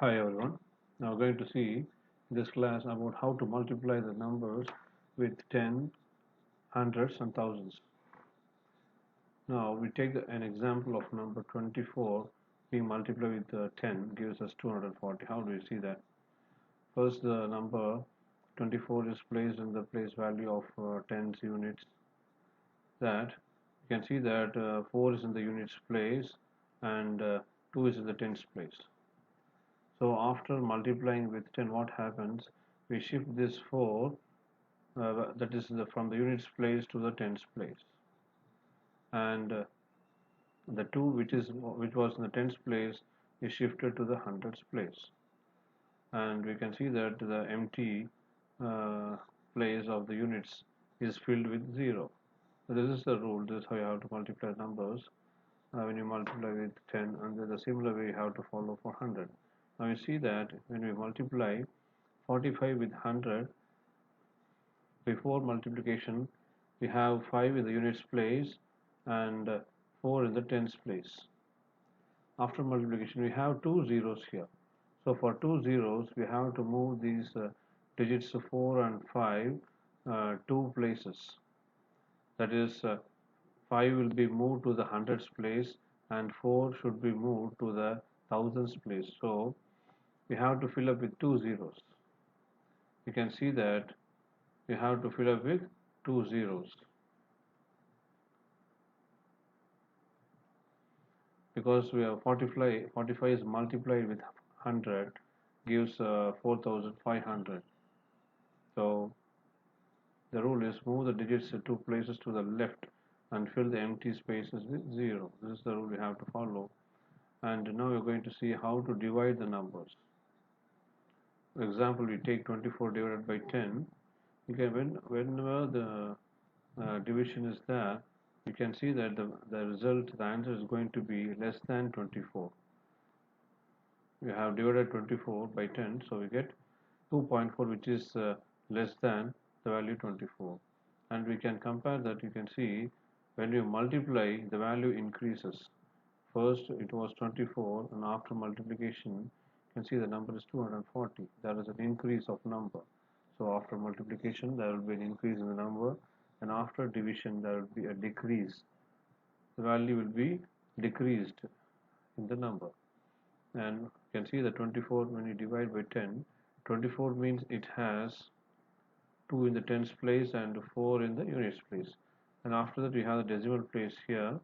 Hi everyone. Now we're going to see in this class about how to multiply the numbers with 10, hundreds and thousands. Now we take an example of number 24 being multiplied with 10 gives us 240. How do you see that? First the number 24 is placed in the place value of tens units. That you can see that 4 is in the units place and 2 is in the tens place. So after multiplying with 10, what happens? We shift this 4, that is from the units place to the tens place, and the 2 which was in the tens place is shifted to the hundreds place, and we can see that the empty uh, place of the units is filled with 0. So this is the rule. This is how you have to multiply numbers when you multiply with 10, and there's a similar way you have to follow for 100. Now you see that when we multiply 45 with 100, before multiplication we have 5 in the units place and 4 in the tens place. After multiplication we have two zeros here, so for two zeros we have to move these digits 4 and 5 two places. That is 5 will be moved to the hundreds place and 4 should be moved to the thousands place. So we have to fill up with two zeros. You can see that we have to fill up with two zeros because we have 45 is multiplied with 100 gives 4500. So the rule is move the digits two places to the left and fill the empty spaces with 0. This is the rule we have to follow. And now we're going to see how to divide the numbers. For example, we take 24 divided by 10. You can, whenever the division is there, you can see that the result, the answer is going to be less than 24. We have divided 24 by 10, so we get 2.4, which is less than the value 24. And we can compare that. You can see when you multiply, the value increases. First it was 24, and after multiplication you can see the number is 240. There is an increase of number. So after multiplication there will be an increase in the number, and after division there will be a decrease. The value will be decreased in the number. And you can see the 24, when you divide by 10, 24 means it has 2 in the tens place and 4 in the units place. And after that we have the decimal place here.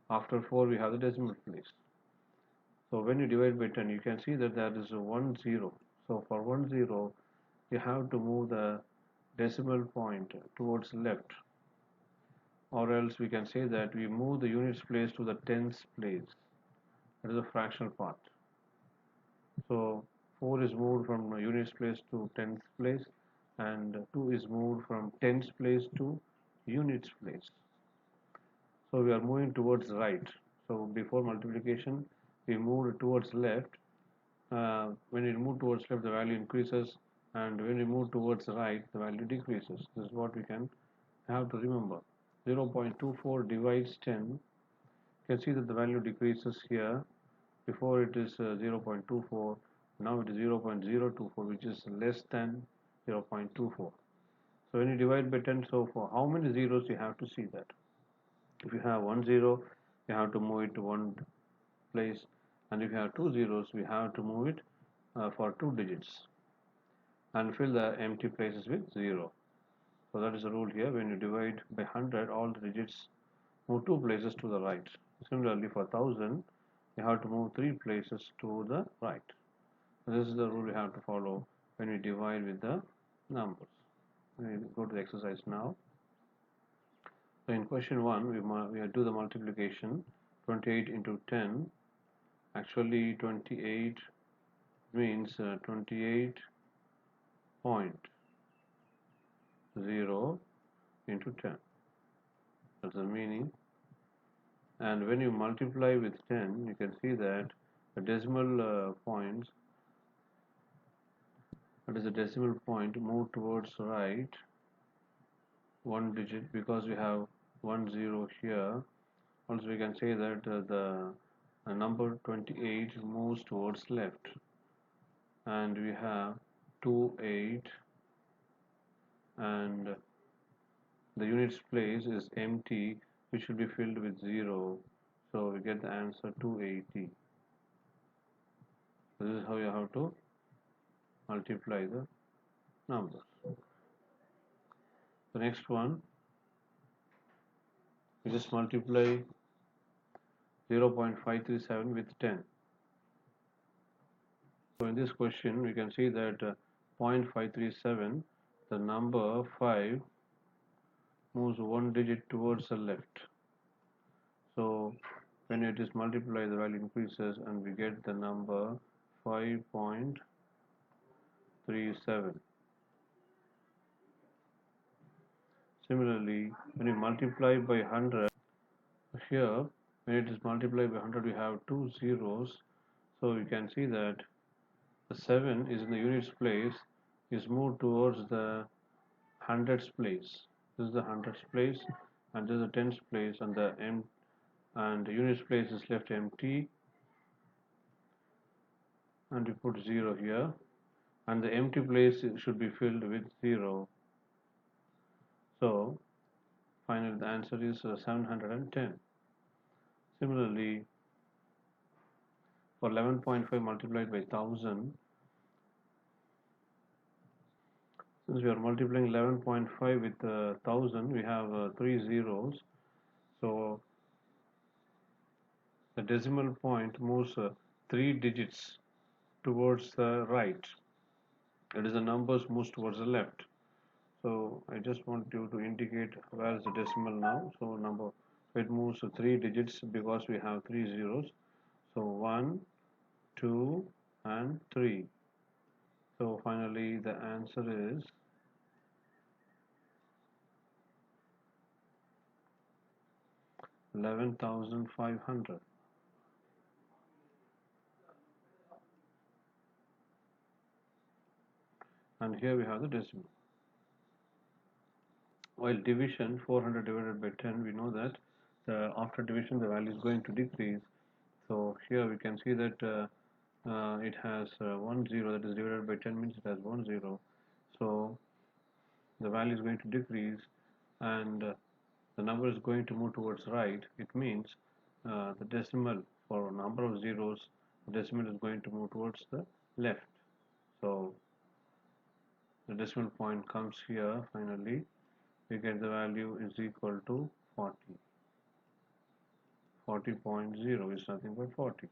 After 4 we have the decimal place. So when you divide by 10, you can see that there is a 1 0. So for 1 0, you have to move the decimal point towards left, or else we can say that we move the units place to the tens place. That is a fractional part. So 4 is moved from units place to tens place, and 2 is moved from tens place to units place. So we are moving towards right. So before multiplication, we moved towards left. When we move towards left, the value increases, and when we move towards right, the value decreases. This is what we can have to remember. 0.24 divides 10. You can see that the value decreases here. Before it is 0.24, now it is 0.024, which is less than 0.24. So when you divide by 10, so for how many zeros you have to see that. If you have 1 0, you have to move it to one place, and if you have two zeros, we have to move it for two digits and fill the empty places with 0. So that is the rule here. When you divide by 100, all the digits move two places to the right. Similarly, for 1000, you have to move three places to the right. So this is the rule you have to follow when we divide with the numbers. We go to the exercise now. So in question 1, we do the multiplication. 28 into 10. Actually, 28 means 28.0 into 10. That's the meaning. And when you multiply with 10, you can see that the decimal points, that is the decimal point, move towards right one digit, because we have 1 0 here. Also we can say that the number 28 moves towards left. and we have 2 8, and the units place is empty, which will be filled with 0, so we get the answer 280. So this is how you have to multiply the numbers. The next one, we just multiply 0.537 with 10. So in this question we can see that 0.537, the number 5 moves one digit towards the left. So when it is multiplied, the value increases and we get the number 5.37. Similarly, when we multiply by 100, here when it is multiplied by 100 we have two zeros, so we can see that the 7 is in the units place, is moved towards the hundreds place. This is the hundreds place, and this is the tens place, and the units place is left empty, and we put 0 here, and the empty place should be filled with 0. So finally the answer is 710. Similarly, for 11.5 multiplied by 1000, since we are multiplying 11.5 with 1000, we have 3 zeros, so the decimal point moves 3 digits towards the right. That is, the numbers moves towards the left. So I just want you to indicate where is the decimal now. So number, it moves 3 digits because we have 3 zeros. So 1, 2 and 3. So finally the answer is 11,500. And here we have the decimal. While division, 400 divided by 10, we know that after division the value is going to decrease. So here we can see that it has 1 0, that is divided by 10 means it has 1 0. So the value is going to decrease, and the number is going to move towards right. It means the decimal, for a number of zeros, the decimal is going to move towards the left. So the decimal point comes here. Finally we get the value is equal to 40. 40.0 is nothing but 40.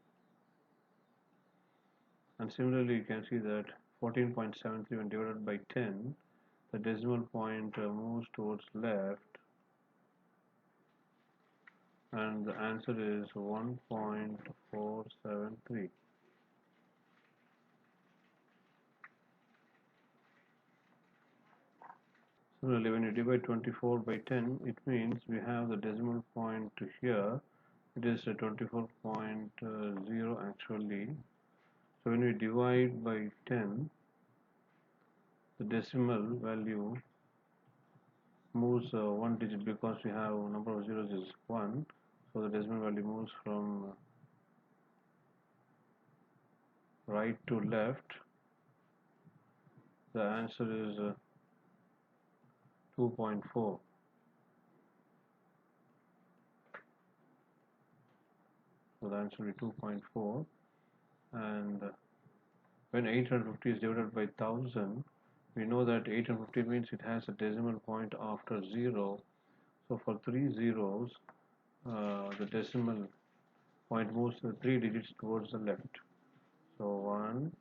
And similarly you can see that 14.73 when divided by 10, the decimal point moves towards left, and the answer is 1.473. Similarly, when you divide 24 by 10, it means we have the decimal point here. It is 24.0 actually. So when we divide by 10, the decimal value moves one digit because we have number of zeros is 1. So the decimal value moves from right to left. The answer is 2.4. So the answer will be 2.4. And when 850 is divided by 1000, we know that 850 means it has a decimal point after 0. So for 3 zeros, the decimal point moves 3 digits towards the left. So 1,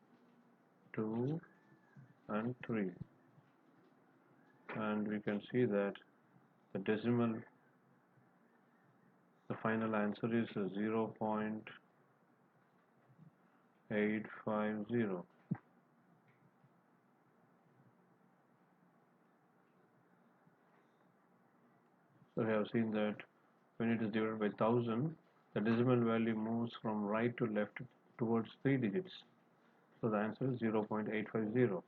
2 and 3. And we can see that the decimal, the final answer is 0.850. So we have seen that when it is divided by 1000, the decimal value moves from right to left towards 3 digits. So the answer is 0.850.